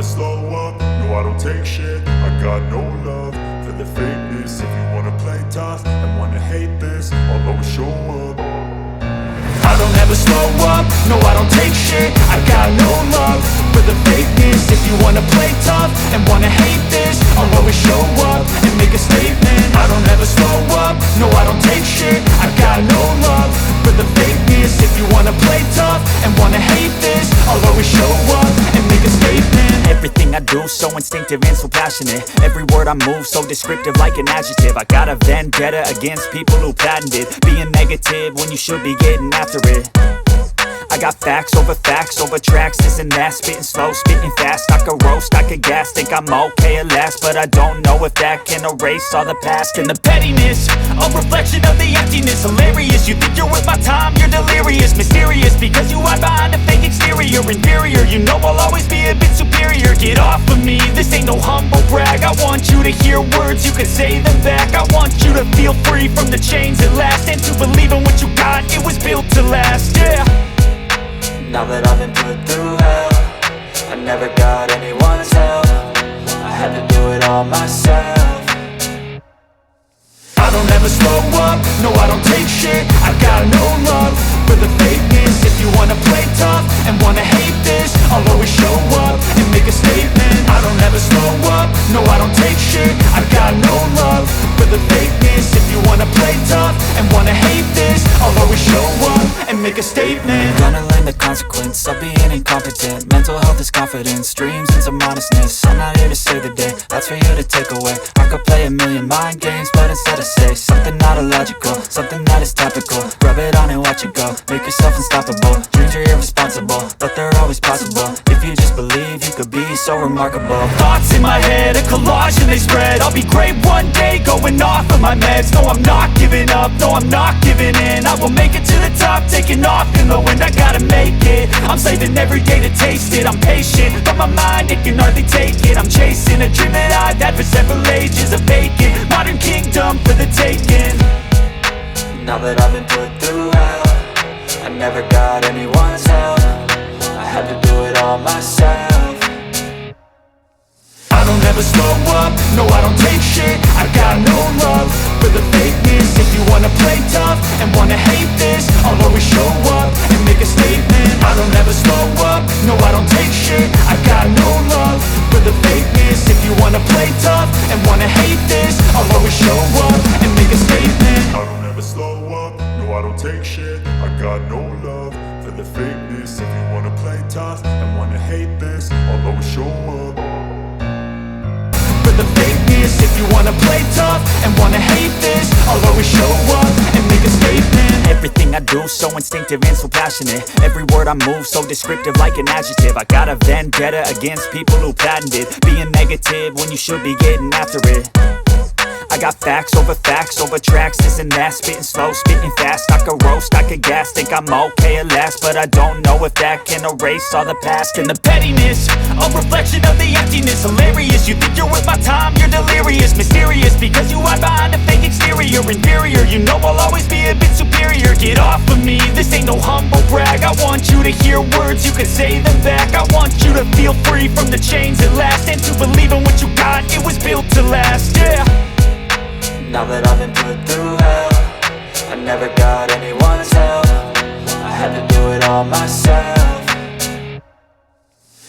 slow up, no I don't take shit. I got no love for the fakeness. If you wanna play tough and wanna hate this, I'll always show up. I don't ever slow up, no I don't take shit. I got no love for the fakeness. If you wanna play tough and wanna hate this, I'll always show up and make a statement. I don't ever slow up, no I don't take shit. I got no love for the fakeness. If you wanna play tough and wanna hate this, I'll always show up and make a statement. Everything I do so instinctive and so passionate. Every word I move so descriptive like an adjective. I got a vendetta against people who patented being negative when you should be getting after it. I got facts over tracks, this and that. Spitting slow, spitting fast. I could roast, I could gas. Think I'm okay at last, but I don't know if that can erase all the past. And the pettiness, a reflection of the emptiness. Hilarious, you think you're worth my time, you're delirious. Mysterious, because you hide behind a fake exterior. Inferior, you know I'll always be a bit superior. Get off of me, this ain't no humble brag. I want you to hear words, you can say them back. I want you to feel free from the chains at last, and to believe in what you got, it was built to last, yeah. Now that I've been put through hell, I never got anyone's help. I had to do it all myself. I don't ever slow up, no I don't take shit. I got no love for the fakeness. If you wanna play tough and wanna hate this, I'll always show up and make a statement. I don't ever slow up, no I don't take shit. I got no love for the fakeness. If you wanna play tough and wanna hate this, I'll always show up and make a statement. Gonna learn the consequence of being incompetent. Mental health is confidence, dreams and some honestness. I'm not here to save the day, that's for you to take away. I could play a million mind games, but instead I say something not illogical, something that is topical. Rub it on and watch it go, make yourself unstoppable. Dreams are irresponsible, but they're always possible. If you just believe, you could be so remarkable. Thoughts in my head, a collage and they spread. I'll be great one day, going off of my meds. No, I'm not giving up, no, I'm not giving in. I will make it to the top, taking off in the wind. I gotta make it, I'm saving every day to taste it. I'm patient, but my mind, it can hardly take it. I'm chasing a dream that I've had for several ages. A vacant, modern kingdom for the taking. Now that I've been put through hell, I never got anyone's help. I had to do it all myself. I don't ever slow up, no I don't take shit. I got no love for the fakeness. If you wanna play tough and wanna hate this, I'll always show up and make a statement. I don't ever slow up, no I don't take shit. I got no love for the fakeness. If you wanna play tough and wanna hate this, I'll always show up and make a statement. I don't ever slow up, no I don't take shit. I got no love for the fakeness. If you wanna play tough and wanna hate this, I'll always show up for the fakeness. If you wanna play tough and wanna hate this, I'll always show up and make a statement. Everything I do so instinctive and so passionate. Every word I move so descriptive like an adjective. I got a vendetta against people who patented being negative when you should be getting after it. I got facts over tracks, this and that. Spitting slow, spitting fast. I could roast, I could gas. Think I'm okay at last, but I don't know if that can erase all the past. And the pettiness, a reflection of the emptiness. Hilarious, you think you're worth my time, you're delirious. Mysterious, because you hide behind a fake exterior. Inferior, you know I'll always be a bit superior. Get off of me, this ain't no humble brag. I want you to hear words, you can say them back. I want you to feel free from the chains at last, and to believe in what you got, it was built to last, yeah. Now that I've been put through hell, I never got anyone's help. I had to do it all myself.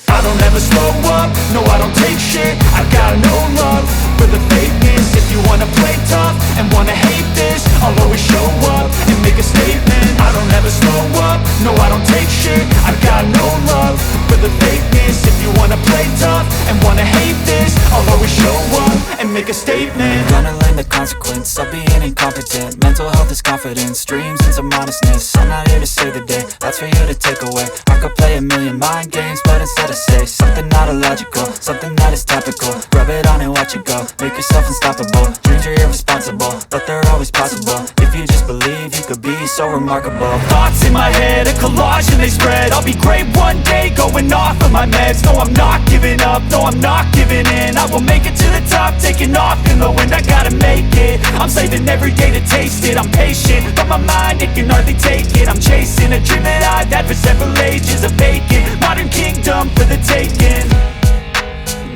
I don't ever slow up, no I don't take shit. I got no love for the fakeness. If you wanna play tough and wanna hate this, I'll always show up and make a statement. I don't ever slow up, no I don't take shit. I got no love for the fakeness. If you wanna play tough and wanna hate this, I'll always show up and make a statement. Gonna learn the consequence of being incompetent. Mental health is confidence, dreams and some honestness. I'm not here to save the day, that's for you to take away. I could play a million mind games, but instead I say something not illogical, something that is topical. Rub it on and watch it go, make yourself unstoppable. Dreams are irresponsible, but they're always possible. If you just believe, you could be so remarkable. Thoughts in my head, a collage and they spread. I'll be great one day, going off of my meds. No, I'm not giving up, no, I'm not giving in. I will make it to the top, taking off in the wind. I gotta make it, I'm saving every day to taste it. I'm patient, but my mind, it can hardly take it. I'm chasing a dream that I've had for several ages. A vacant, modern kingdom for the taking.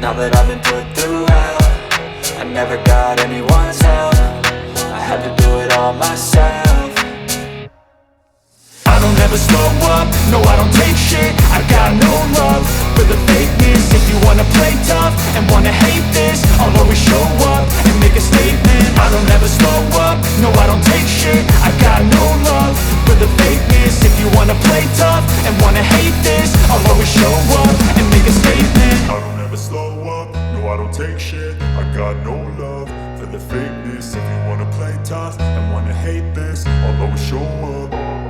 now that I've been put through hell, I never got anyone's help, I had to do it all myself. I don't ever slow up, no I don't take shit. I got no love for the fakeness. If you wanna play tough and wanna hate this, I'll always show up and make a statement. I don't ever slow up, no I don't take shit. I got no love for the fakeness. If you wanna play tough and wanna hate this, I'll always show up and make a statement. I don't ever slow up, no I don't take shit. I got no love for the fakeness. If you wanna play tough and wanna hate this, I'll always show up.